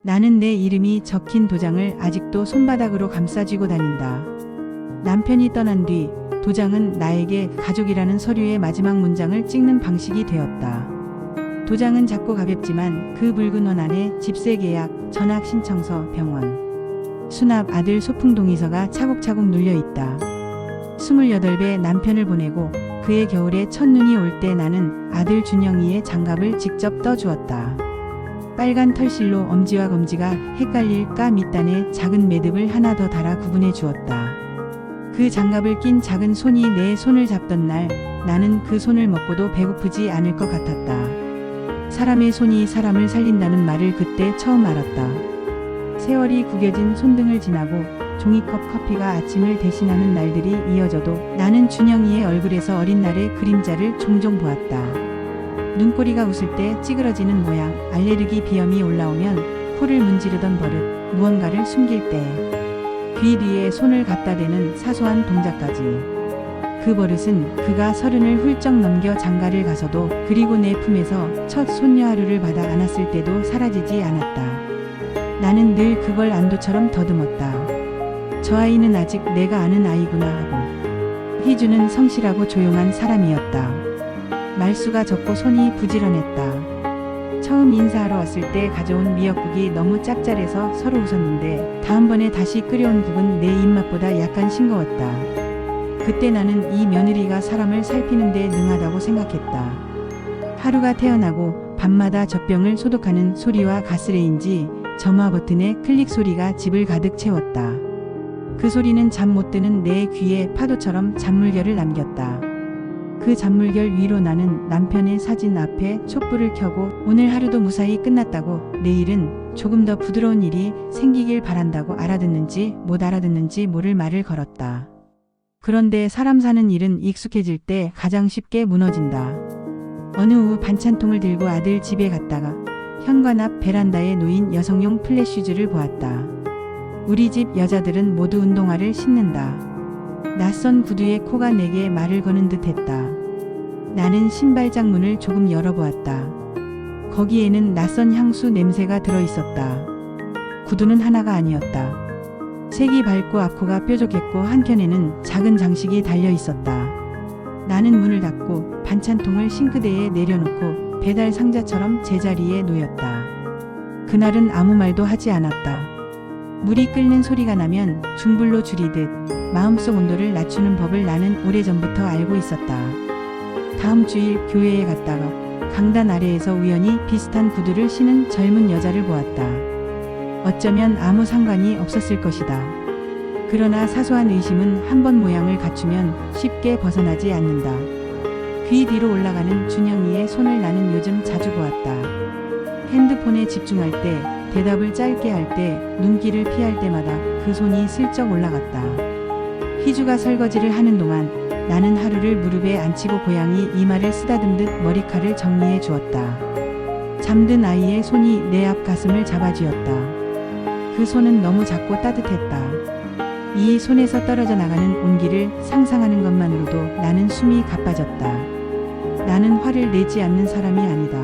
나는 내 이름이 적힌 도장을 아직도 손바닥으로 감싸쥐고 다닌다. 남편이 떠난 뒤 도장은 나에게 가족이라는 서류의 마지막 문장을 찍는 방식이 되었다. 도장은 작고 가볍지만 그 붉은 원 안에 집세 계약, 전학 신청서, 병원, 수납, 아들 소풍 동의서가 차곡차곡 눌려 있다. 28배 남편을 보내고 그해 겨울에 첫눈이 올 때 나는 아들 준영이의 장갑을 직접 떠주었다. 빨간 털실로 엄지와 검지가 헷갈릴까 밑단에 작은 매듭을 하나 더 달아 구분해 주었다. 그 장갑을 낀 작은 손이 내 손을 잡던 날 나는 그 손을 먹고도 배고프지 않을 것 같았다. 사람의 손이 사람을 살린다는 말을 그때 처음 알았다. 세월이 구겨진 손등을 지나고 종이컵 커피가 아침을 대신하는 날들이 이어져도 나는 준영이의 얼굴에서 어린 날의 그림자를 종종 보았다. 눈꼬리가 웃을 때 찌그러지는 모양, 알레르기 비염이 올라오면 코를 문지르던 버릇, 무언가를 숨길 때 귀 뒤에 손을 갖다 대는 사소한 동작까지. 그 버릇은 그가 30을 훌쩍 넘겨 장가를 가서도 그리고 내 품에서 첫 손녀 하루를 받아 안았을 때도 사라지지 않았다. 나는 늘 그걸 안도처럼 더듬었다. 저 아이는 아직 내가 아는 아이구나 하고. 희주는 성실하고 조용한 사람이었다. 말수가 적고 손이 부지런했다. 처음 인사하러 왔을 때 가져온 미역국이 너무 짭짤해서 서로 웃었는데 다음번에 다시 끓여온 국은 내 입맛보다 약간 싱거웠다. 그때 나는 이 며느리가 사람을 살피는 데 능하다고 생각했다. 하루가 태어나고 밤마다 젖병을 소독하는 소리와 가스레인지, 점화 버튼의 클릭 소리가 집을 가득 채웠다. 그 소리는 잠 못 드는 내 귀에 파도처럼 잔물결을 남겼다. 그 잔물결 위로 나는 남편의 사진 앞에 촛불을 켜고 오늘 하루도 무사히 끝났다고, 내일은 조금 더 부드러운 일이 생기길 바란다고 알아듣는지 못 알아듣는지 모를 말을 걸었다. 그런데 사람 사는 일은 익숙해질 때 가장 쉽게 무너진다. 어느 오후 반찬통을 들고 아들 집에 갔다가 현관 앞 베란다에 놓인 여성용 플랫슈즈를 보았다. 우리 집 여자들은 모두 운동화를 신는다. 낯선 구두에 코가 내게 말을 거는 듯 했다. 나는 신발장 문을 조금 열어보았다. 거기에는 낯선 향수 냄새가 들어있었다. 구두는 하나가 아니었다. 색이 밝고 앞코가 뾰족했고 한켠에는 작은 장식이 달려있었다. 나는 문을 닫고 반찬통을 싱크대에 내려놓고 배달 상자처럼 제자리에 놓였다. 그날은 아무 말도 하지 않았다. 물이 끓는 소리가 나면 중불로 줄이듯 마음속 온도를 낮추는 법을 나는 오래전부터 알고 있었다. 다음 주일 교회에 갔다가 강단 아래에서 우연히 비슷한 구두를 신은 젊은 여자를 보았다. 어쩌면 아무 상관이 없었을 것이다. 그러나 사소한 의심은 한번 모양을 갖추면 쉽게 벗어나지 않는다. 귀 뒤로 올라가는 준영이의 손을 나는 요즘 자주 보았다. 핸드폰에 집중할 때, 대답을 짧게 할 때, 눈길을 피할 때마다 그 손이 슬쩍 올라갔다. 희주가 설거지를 하는 동안 나는 하루를 무릎에 앉히고 고양이 이마를 쓰다듬듯 머리칼을 정리해 주었다. 잠든 아이의 손이 내 앞 가슴을 잡아쥐었다. 그 손은 너무 작고 따뜻했다. 이 손에서 떨어져 나가는 온기를 상상하는 것만으로도 나는 숨이 가빠졌다. 나는 화를 내지 않는 사람이 아니다.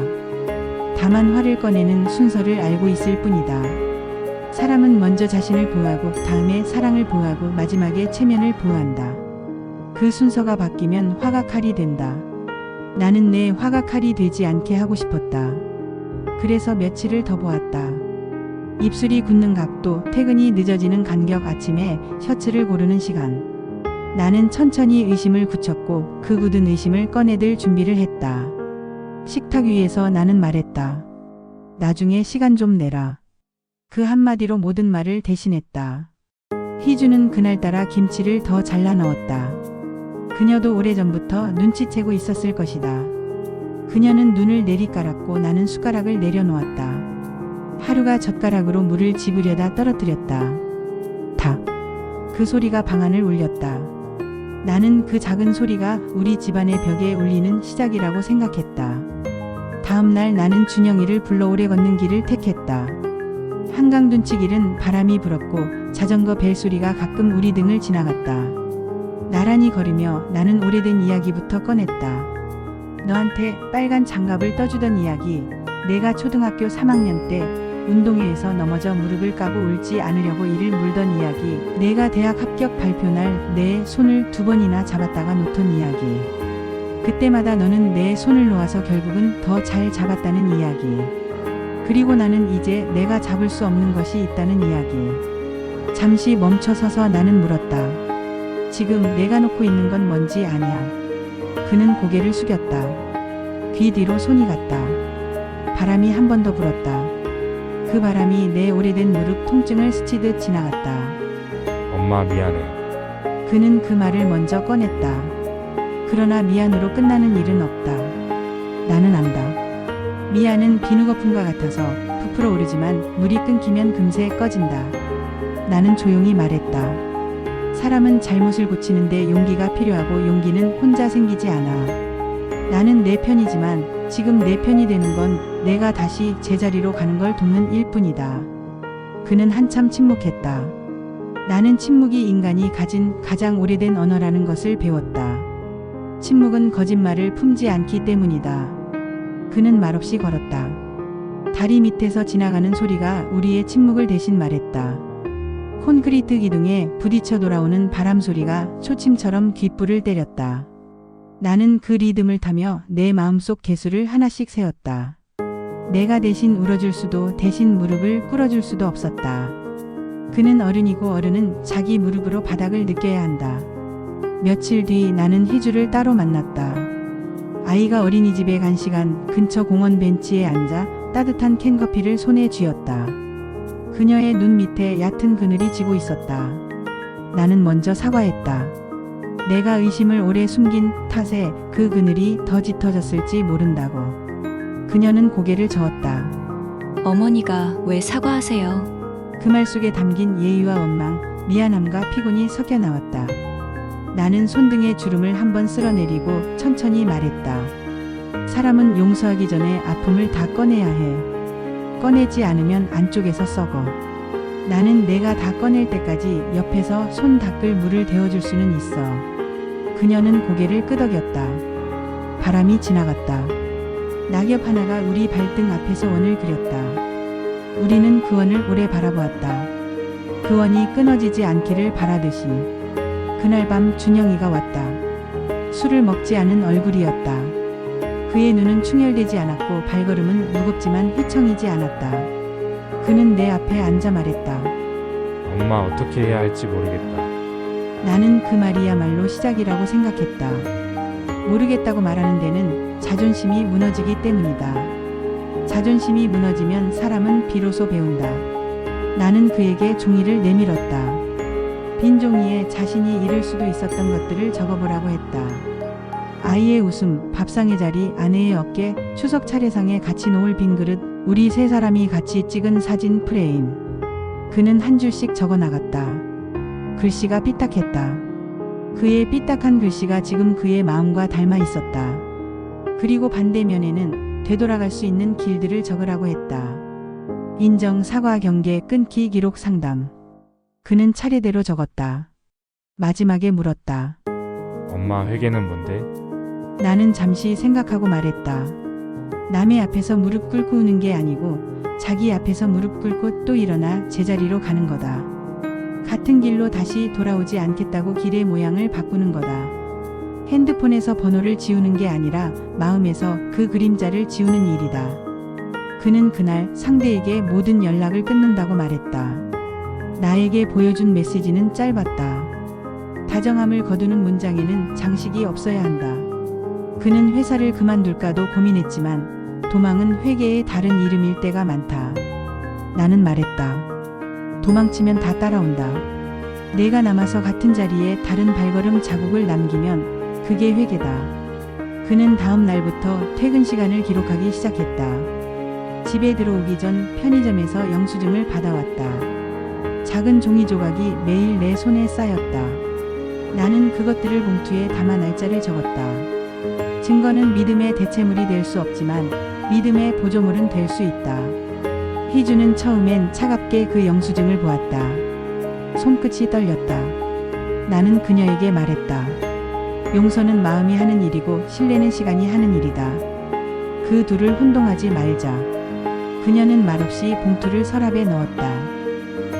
다만 화를 꺼내는 순서를 알고 있을 뿐이다. 사람은 먼저 자신을 보호하고 다음에 사랑을 보호하고 마지막에 체면을 보호한다. 그 순서가 바뀌면 화가 칼이 된다. 나는 내 화가 칼이 되지 않게 하고 싶었다. 그래서 며칠을 더 보았다. 입술이 굳는 각도, 퇴근이 늦어지는 간격, 아침에 셔츠를 고르는 시간. 나는 천천히 의심을 굳혔고 그 굳은 의심을 꺼내들 준비를 했다. 식탁 위에서 나는 말했다. 나중에 시간 좀 내라. 그 한마디로 모든 말을 대신했다. 희주는 그날따라 김치를 더 잘라 넣었다. 그녀도 오래전부터 눈치채고 있었을 것이다. 그녀는 눈을 내리깔았고 나는 숟가락을 내려놓았다. 하루가 젓가락으로 물을 집으려다 떨어뜨렸다. 탁! 그 소리가 방안을 울렸다. 나는 그 작은 소리가 우리 집안의 벽에 울리는 시작이라고 생각했다. 다음 날 나는 준영이를 불러 오래 걷는 길을 택했다. 한강 둔치길은 바람이 불었고 자전거 벨소리가 가끔 우리 등을 지나갔다. 나란히 걸으며 나는 오래된 이야기부터 꺼냈다. 너한테 빨간 장갑을 떠주던 이야기, 내가 초등학교 3학년 때 운동회에서 넘어져 무릎을 까고 울지 않으려고 이를 물던 이야기, 내가 대학 합격 발표날 내 손을 2번이나 잡았다가 놓던 이야기, 그때마다 너는 내 손을 놓아서 결국은 더 잘 잡았다는 이야기, 그리고 나는 이제 내가 잡을 수 없는 것이 있다는 이야기. 잠시 멈춰서서 나는 물었다. 지금 내가 놓고 있는 건 뭔지 아냐? 그는 고개를 숙였다. 귀 뒤로 손이 갔다. 바람이 한 번 더 불었다. 그 바람이 내 오래된 무릎 통증을 스치듯 지나갔다. 엄마 미안해. 그는 그 말을 먼저 꺼냈다. 그러나 미안으로 끝나는 일은 없다. 나는 안다. 미안은 비누거품과 같아서 부풀어 오르지만 물이 끊기면 금세 꺼진다. 나는 조용히 말했다. 사람은 잘못을 고치는데 용기가 필요하고 용기는 혼자 생기지 않아. 나는 내 편이지만 지금 내 편이 되는 건 내가 다시 제자리로 가는 걸 돕는 일뿐이다. 그는 한참 침묵했다. 나는 침묵이 인간이 가진 가장 오래된 언어라는 것을 배웠다. 침묵은 거짓말을 품지 않기 때문이다. 그는 말없이 걸었다. 다리 밑에서 지나가는 소리가 우리의 침묵을 대신 말했다. 콘크리트 기둥에 부딪혀 돌아오는 바람 소리가 초침처럼 귓불을 때렸다. 나는 그 리듬을 타며 내 마음속 개수를 하나씩 세었다. 내가 대신 울어줄 수도 대신 무릎을 꿇어줄 수도 없었다. 그는 어른이고 어른은 자기 무릎으로 바닥을 느껴야 한다. 며칠 뒤 나는 희주를 따로 만났다. 아이가 어린이집에 간 시간 근처 공원 벤치에 앉아 따뜻한 캔커피를 손에 쥐었다. 그녀의 눈 밑에 얕은 그늘이 지고 있었다. 나는 먼저 사과했다. 내가 의심을 오래 숨긴 탓에 그 그늘이 더 짙어졌을지 모른다고. 그녀는 고개를 저었다. 어머니가 왜 사과하세요? 그 말 속에 담긴 예의와 원망, 미안함과 피곤이 섞여 나왔다. 나는 손등의 주름을 한번 쓸어내리고 천천히 말했다. 사람은 용서하기 전에 아픔을 다 꺼내야 해. 꺼내지 않으면 안쪽에서 썩어. 나는 내가 다 꺼낼 때까지 옆에서 손 닦을 물을 데워줄 수는 있어. 그녀는 고개를 끄덕였다. 바람이 지나갔다. 낙엽 하나가 우리 발등 앞에서 원을 그렸다. 우리는 그 원을 오래 바라보았다. 그 원이 끊어지지 않기를 바라듯이. 그날 밤 준영이가 왔다. 술을 먹지 않은 얼굴이었다. 그의 눈은 충혈되지 않았고 발걸음은 무겁지만 휘청이지 않았다. 그는 내 앞에 앉아 말했다. 엄마 어떻게 해야 할지 모르겠다. 나는 그 말이야말로 시작이라고 생각했다. 모르겠다고 말하는 데는 자존심이 무너지기 때문이다. 자존심이 무너지면 사람은 비로소 배운다. 나는 그에게 종이를 내밀었다. 빈 종이에 자신이 잃을 수도 있었던 것들을 적어보라고 했다. 아이의 웃음, 밥상의 자리, 아내의 어깨, 추석 차례상에 같이 놓을 빈 그릇, 우리 세 사람이 같이 찍은 사진 프레임. 그는 한 줄씩 적어 나갔다. 글씨가 삐딱했다. 그의 삐딱한 글씨가 지금 그의 마음과 닮아 있었다. 그리고 반대면에는 되돌아갈 수 있는 길들을 적으라고 했다. 인정, 사과, 경계, 끊기, 기록, 상담. 그는 차례대로 적었다. 마지막에 물었다. 엄마 회계는 뭔데? 나는 잠시 생각하고 말했다. 남의 앞에서 무릎 꿇고 우는 게 아니고 자기 앞에서 무릎 꿇고 또 일어나 제자리로 가는 거다. 같은 길로 다시 돌아오지 않겠다고 길의 모양을 바꾸는 거다. 핸드폰에서 번호를 지우는 게 아니라 마음에서 그 그림자를 지우는 일이다. 그는 그날 상대에게 모든 연락을 끊는다고 말했다. 나에게 보여준 메시지는 짧았다. 다정함을 거두는 문장에는 장식이 없어야 한다. 그는 회사를 그만둘까도 고민했지만 도망은 회계의 다른 이름일 때가 많다. 나는 말했다. 도망치면 다 따라온다. 내가 남아서 같은 자리에 다른 발걸음 자국을 남기면 그게 회계다. 그는 다음 날부터 퇴근 시간을 기록하기 시작했다. 집에 들어오기 전 편의점에서 영수증을 받아왔다. 작은 종이 조각이 매일 내 손에 쌓였다. 나는 그것들을 봉투에 담아 날짜를 적었다. 증거는 믿음의 대체물이 될 수 없지만 믿음의 보조물은 될 수 있다. 희주는 처음엔 차갑게 그 영수증을 보았다. 손끝이 떨렸다. 나는 그녀에게 말했다. 용서는 마음이 하는 일이고 신뢰는 시간이 하는 일이다. 그 둘을 혼동하지 말자. 그녀는 말없이 봉투를 서랍에 넣었다.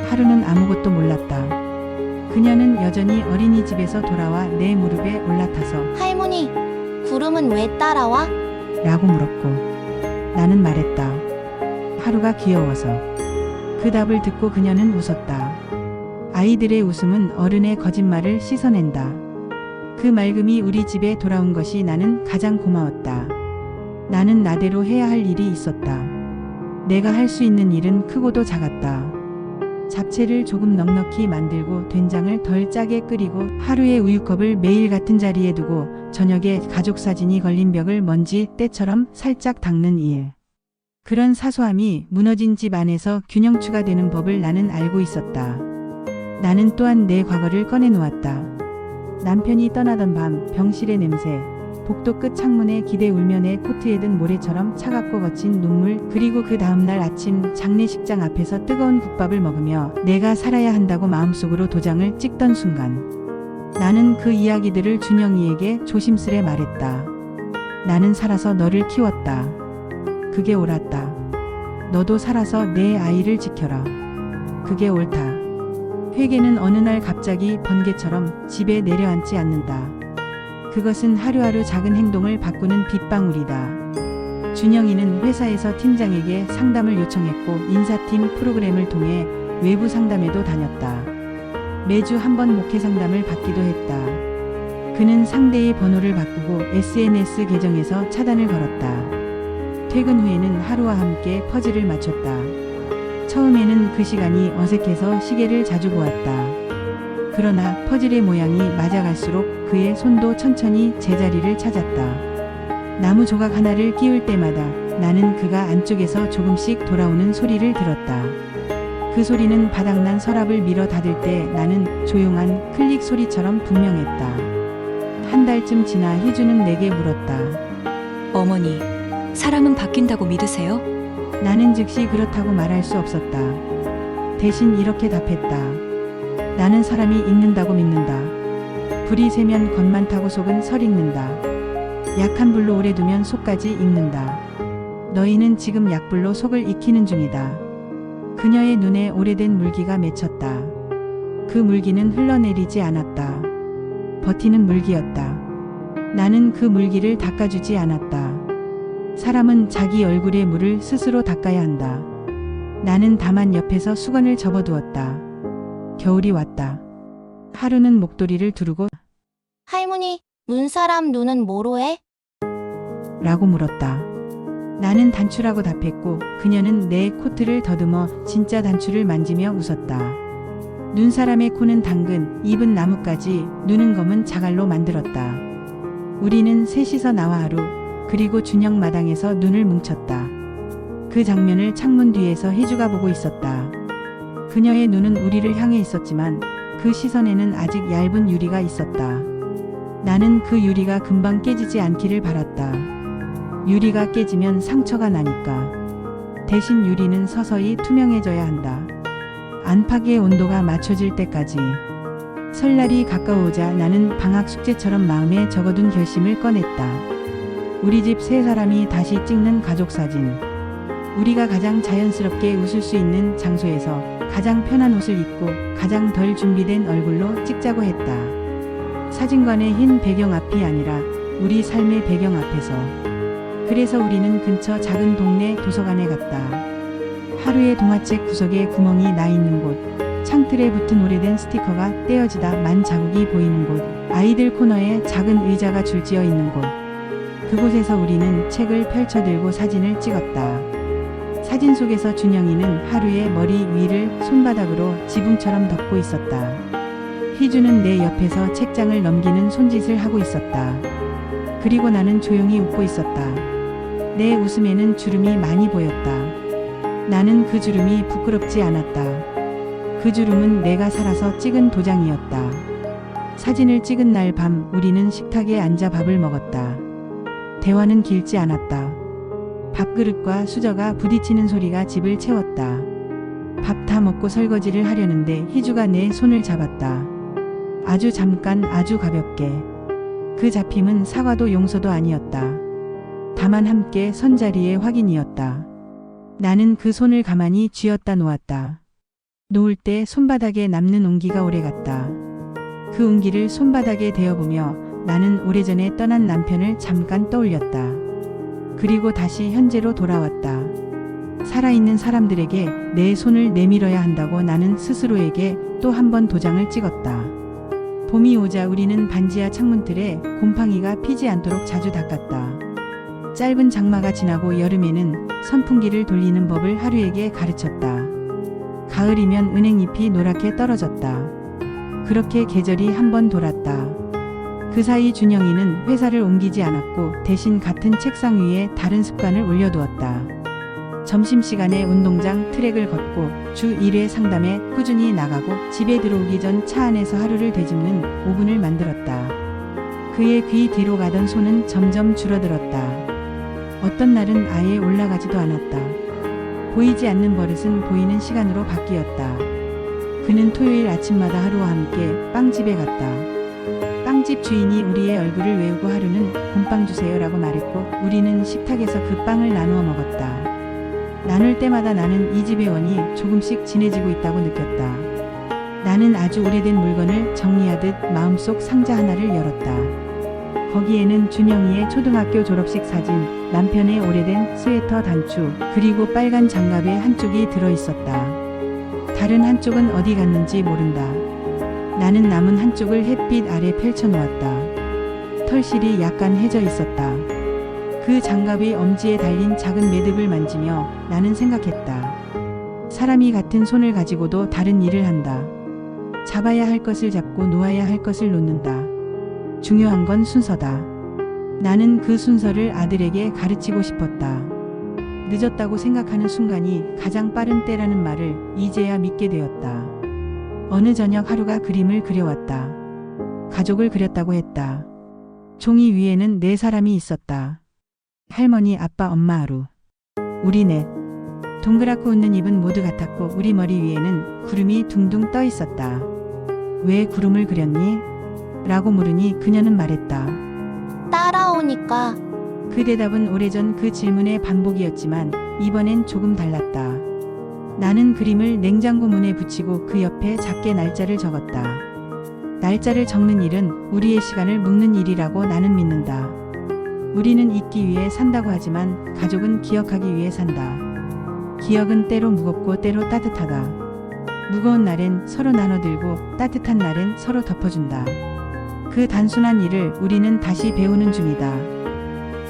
하루는 아무것도 몰랐다. 그녀는 여전히 어린이집에서 돌아와 내 무릎에 올라타서 할머니, 구름은 왜 따라와? 라고 물었고 나는 말했다. 하루가 귀여워서. 그 답을 듣고 그녀는 웃었다. 아이들의 웃음은 어른의 거짓말을 씻어낸다. 그 맑음이 우리 집에 돌아온 것이 나는 가장 고마웠다. 나는 나대로 해야 할 일이 있었다. 내가 할 수 있는 일은 크고도 작았다. 잡채를 조금 넉넉히 만들고 된장을 덜 짜게 끓이고 하루의 우유컵을 매일 같은 자리에 두고 저녁에 가족 사진이 걸린 벽을 먼지 때처럼 살짝 닦는 일. 그런 사소함이 무너진 집 안에서 균형추가 되는 법을 나는 알고 있었다. 나는 또한 내 과거를 꺼내놓았다. 남편이 떠나던 밤 병실의 냄새, 복도 끝 창문에 기대 울며 내 코트에 든 모래처럼 차갑고 거친 눈물, 그리고 그 다음날 아침 장례식장 앞에서 뜨거운 국밥을 먹으며 내가 살아야 한다고 마음속으로 도장을 찍던 순간 나는 그 이야기들을 준영이에게 조심스레 말했다. 나는 살아서 너를 키웠다. 그게 옳았다. 너도 살아서 내 아이를 지켜라. 그게 옳다. 회개는 어느 날 갑자기 번개처럼 집에 내려앉지 않는다. 그것은 하루하루 작은 행동을 바꾸는 빗방울이다. 준영이는 회사에서 팀장에게 상담을 요청했고 인사팀 프로그램을 통해 외부 상담에도 다녔다. 매주 한 번 목회 상담을 받기도 했다. 그는 상대의 번호를 바꾸고 SNS 계정에서 차단을 걸었다. 퇴근 후에는 하루와 함께 퍼즐을 맞췄다. 처음에는 그 시간이 어색해서 시계를 자주 보았다. 그러나 퍼즐의 모양이 맞아갈수록 그의 손도 천천히 제자리를 찾았다. 나무 조각 하나를 끼울 때마다 나는 그가 안쪽에서 조금씩 돌아오는 소리를 들었다. 그 소리는 바닥난 서랍을 밀어 닫을 때 나는 조용한 클릭 소리처럼 분명했다. 한 달쯤 지나 희주는 내게 물었다. 어머니, 사람은 바뀐다고 믿으세요? 나는 즉시 그렇다고 말할 수 없었다. 대신 이렇게 답했다. 나는 사람이 익는다고 믿는다. 불이 새면 겉만 타고 속은 설익는다. 약한 불로 오래 두면 속까지 익는다. 너희는 지금 약불로 속을 익히는 중이다. 그녀의 눈에 오래된 물기가 맺혔다. 그 물기는 흘러내리지 않았다. 버티는 물기였다. 나는 그 물기를 닦아주지 않았다. 사람은 자기 얼굴에 물을 스스로 닦아야 한다. 나는 다만 옆에서 수건을 접어두었다. 겨울이 왔다. 하루는 목도리를 두르고 할머니, 눈사람 눈은 뭐로 해? 라고 물었다. 나는 단추라고 답했고 그녀는 내 코트를 더듬어 진짜 단추를 만지며 웃었다. 눈사람의 코는 당근, 입은 나뭇가지, 눈은 검은 자갈로 만들었다. 우리는 셋이서 나와 하루, 그리고 준영 마당에서 눈을 뭉쳤다. 그 장면을 창문 뒤에서 희주가 보고 있었다. 그녀의 눈은 우리를 향해 있었지만 그 시선에는 아직 얇은 유리가 있었다. 나는 그 유리가 금방 깨지지 않기를 바랐다. 유리가 깨지면 상처가 나니까. 대신 유리는 서서히 투명해져야 한다. 안팎의 온도가 맞춰질 때까지. 설날이 가까워오자 나는 방학 숙제처럼 마음에 적어둔 결심을 꺼냈다. 우리 집 세 사람이 다시 찍는 가족 사진. 우리가 가장 자연스럽게 웃을 수 있는 장소에서 가장 편한 옷을 입고 가장 덜 준비된 얼굴로 찍자고 했다. 사진관의 흰 배경 앞이 아니라 우리 삶의 배경 앞에서. 그래서 우리는 근처 작은 동네 도서관에 갔다. 하루의 동화책 구석에 구멍이 나 있는 곳, 창틀에 붙은 오래된 스티커가 떼어지다 만 자국이 보이는 곳, 아이들 코너에 작은 의자가 줄지어 있는 곳. 그곳에서 우리는 책을 펼쳐들고 사진을 찍었다. 사진 속에서 준영이는 하루의 머리 위를 손바닥으로 지붕처럼 덮고 있었다. 희주는 내 옆에서 책장을 넘기는 손짓을 하고 있었다. 그리고 나는 조용히 웃고 있었다. 내 웃음에는 주름이 많이 보였다. 나는 그 주름이 부끄럽지 않았다. 그 주름은 내가 살아서 찍은 도장이었다. 사진을 찍은 날 밤 우리는 식탁에 앉아 밥을 먹었다. 대화는 길지 않았다. 밥그릇과 수저가 부딪히는 소리가 집을 채웠다. 밥 다 먹고 설거지를 하려는데 희주가 내 손을 잡았다. 아주 잠깐, 아주 가볍게. 그 잡힘은 사과도 용서도 아니었다. 다만 함께 선 자리의 확인이었다. 나는 그 손을 가만히 쥐었다 놓았다. 놓을 때 손바닥에 남는 온기가 오래갔다. 그 온기를 손바닥에 대어보며 나는 오래전에 떠난 남편을 잠깐 떠올렸다. 그리고 다시 현재로 돌아왔다. 살아있는 사람들에게 내 손을 내밀어야 한다고 나는 스스로에게 또 한 번 도장을 찍었다. 봄이 오자 우리는 반지하 창문틀에 곰팡이가 피지 않도록 자주 닦았다. 짧은 장마가 지나고 여름에는 선풍기를 돌리는 법을 하루에게 가르쳤다. 가을이면 은행잎이 노랗게 떨어졌다. 그렇게 계절이 한 번 돌았다. 그 사이 준영이는 회사를 옮기지 않았고 대신 같은 책상 위에 다른 습관을 올려두었다. 점심시간에 운동장 트랙을 걷고 주 1회 상담에 꾸준히 나가고 집에 들어오기 전 차 안에서 하루를 되짚는 5분을 만들었다. 그의 귀 뒤로 가던 손은 점점 줄어들었다. 어떤 날은 아예 올라가지도 않았다. 보이지 않는 버릇은 보이는 시간으로 바뀌었다. 그는 토요일 아침마다 하루와 함께 빵집에 갔다. 빵집 주인이 우리의 얼굴을 외우고 하루는 곰빵 주세요라고 말했고 우리는 식탁에서 그 빵을 나누어 먹었다. 나눌 때마다 나는 이 집의 원이 조금씩 진해지고 있다고 느꼈다. 나는 아주 오래된 물건을 정리하듯 마음속 상자 하나를 열었다. 거기에는 준영이의 초등학교 졸업식 사진, 남편의 오래된 스웨터 단추, 그리고 빨간 장갑의 한쪽이 들어있었다. 다른 한쪽은 어디 갔는지 모른다. 나는 남은 한쪽을 햇빛 아래 펼쳐놓았다. 털실이 약간 해져 있었다. 그 장갑이 엄지에 달린 작은 매듭을 만지며 나는 생각했다. 사람이 같은 손을 가지고도 다른 일을 한다. 잡아야 할 것을 잡고 놓아야 할 것을 놓는다. 중요한 건 순서다. 나는 그 순서를 아들에게 가르치고 싶었다. 늦었다고 생각하는 순간이 가장 빠른 때라는 말을 이제야 믿게 되었다. 어느 저녁 하루가 그림을 그려왔다. 가족을 그렸다고 했다. 종이 위에는 4사람이 있었다. 할머니, 아빠, 엄마, 하루. 우리 넷. 동그랗고 웃는 입은 모두 같았고 우리 머리 위에는 구름이 둥둥 떠 있었다. 왜 구름을 그렸니? 라고 물으니 그녀는 말했다. 따라오니까. 그 대답은 오래전 그 질문의 반복이었지만 이번엔 조금 달랐다. 나는 그림을 냉장고 문에 붙이고 그 옆에 작게 날짜를 적었다. 날짜를 적는 일은 우리의 시간을 묶는 일이라고 나는 믿는다. 우리는 잊기 위해 산다고 하지만 가족은 기억하기 위해 산다. 기억은 때로 무겁고 때로 따뜻하다. 무거운 날엔 서로 나눠들고 따뜻한 날엔 서로 덮어준다. 그 단순한 일을 우리는 다시 배우는 중이다.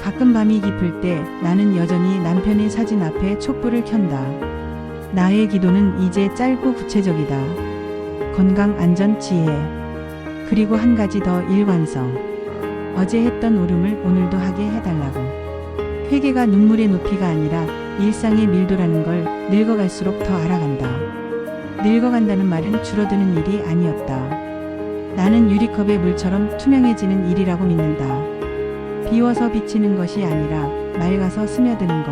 가끔 밤이 깊을 때 나는 여전히 남편의 사진 앞에 촛불을 켠다. 나의 기도는 이제 짧고 구체적이다. 건강, 안전, 지혜. 그리고 한 가지 더 일관성. 어제 했던 오름을 오늘도 하게 해달라고. 회개가 눈물의 높이가 아니라 일상의 밀도라는 걸 늙어갈수록 더 알아간다. 늙어간다는 말은 줄어드는 일이 아니었다. 나는 유리컵의 물처럼 투명해지는 일이라고 믿는다. 비워서 비치는 것이 아니라 맑아서 스며드는 것.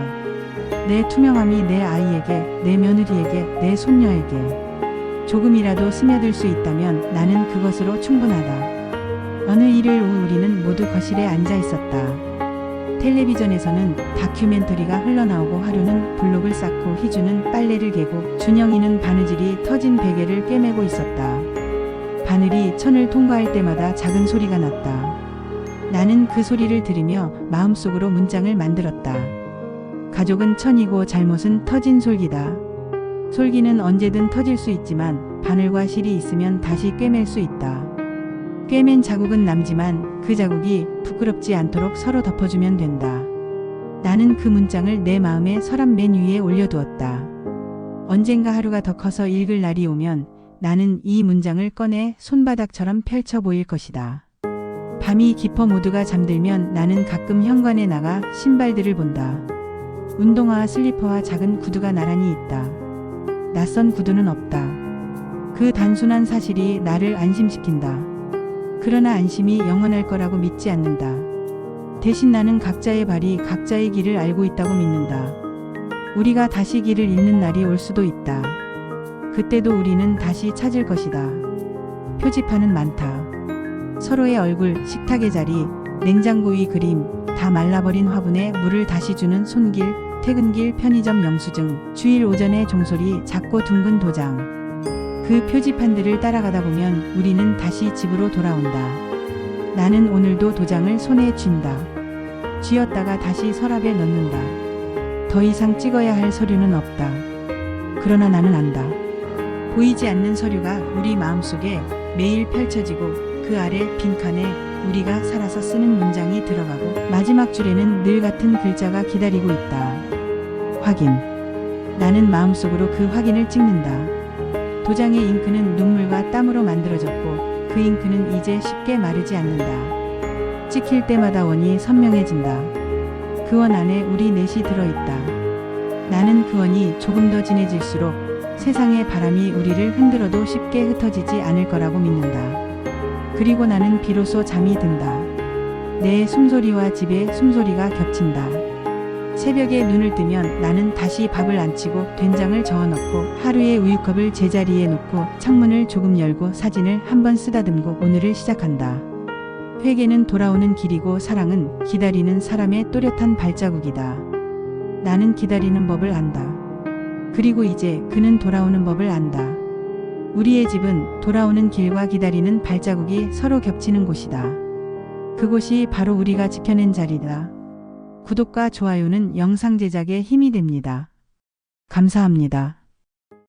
내 투명함이 내 아이에게, 내 며느리에게, 내 손녀에게 조금이라도 스며들 수 있다면 나는 그것으로 충분하다. 어느 일요일 오후 우리는 모두 거실에 앉아 있었다. 텔레비전에서는 다큐멘터리가 흘러나오고 하루는 블록을 쌓고 희주는 빨래를 개고 준영이는 바느질이 터진 베개를 꿰매고 있었다. 바늘이 천을 통과할 때마다 작은 소리가 났다. 나는 그 소리를 들으며 마음속으로 문장을 만들었다. 가족은 천이고 잘못은 터진 솔기다. 솔기는 언제든 터질 수 있지만 바늘과 실이 있으면 다시 꿰맬 수 있다. 꿰맨 자국은 남지만 그 자국이 부끄럽지 않도록 서로 덮어주면 된다. 나는 그 문장을 내 마음의 서랍 맨 위에 올려두었다. 언젠가 하루가 더 커서 읽을 날이 오면 나는 이 문장을 꺼내 손바닥처럼 펼쳐 보일 것이다. 밤이 깊어 모두가 잠들면 나는 가끔 현관에 나가 신발들을 본다. 운동화와 슬리퍼와 작은 구두가 나란히 있다. 낯선 구두는 없다. 그 단순한 사실이 나를 안심시킨다. 그러나 안심이 영원할 거라고 믿지 않는다. 대신 나는 각자의 발이 각자의 길을 알고 있다고 믿는다. 우리가 다시 길을 잃는 날이 올 수도 있다. 그때도 우리는 다시 찾을 것이다. 표지판은 많다. 서로의 얼굴, 식탁의 자리, 냉장고 위 그림, 다 말라버린 화분에 물을 다시 주는 손길, 퇴근길 편의점 영수증, 주일 오전에 종소리, 작고 둥근 도장. 그 표지판들을 따라가다 보면 우리는 다시 집으로 돌아온다. 나는 오늘도 도장을 손에 쥔다. 쥐었다가 다시 서랍에 넣는다. 더 이상 찍어야 할 서류는 없다. 그러나 나는 안다. 보이지 않는 서류가 우리 마음속에 매일 펼쳐지고 그 아래 빈칸에 우리가 살아서 쓰는 문장이 들어가고 마지막 줄에는 늘 같은 글자가 기다리고 있다. 확인. 나는 마음속으로 그 확인을 찍는다. 도장의 잉크는 눈물과 땀으로 만들어졌고 그 잉크는 이제 쉽게 마르지 않는다. 찍힐 때마다 원이 선명해진다. 그 원 안에 우리 넷이 들어있다. 나는 그 원이 조금 더 진해질수록 세상의 바람이 우리를 흔들어도 쉽게 흩어지지 않을 거라고 믿는다. 그리고 나는 비로소 잠이 든다. 내 숨소리와 집의 숨소리가 겹친다. 새벽에 눈을 뜨면 나는 다시 밥을 안 치고 된장을 저어넣고 하루의 우유컵을 제자리에 놓고 창문을 조금 열고 사진을 한번 쓰다듬고 오늘을 시작한다. 회개는 돌아오는 길이고 사랑은 기다리는 사람의 또렷한 발자국이다. 나는 기다리는 법을 안다. 그리고 이제 그는 돌아오는 법을 안다. 우리의 집은 돌아오는 길과 기다리는 발자국이 서로 겹치는 곳이다. 그곳이 바로 우리가 지켜낸 자리다. 구독과 좋아요는 영상 제작에 힘이 됩니다. 감사합니다.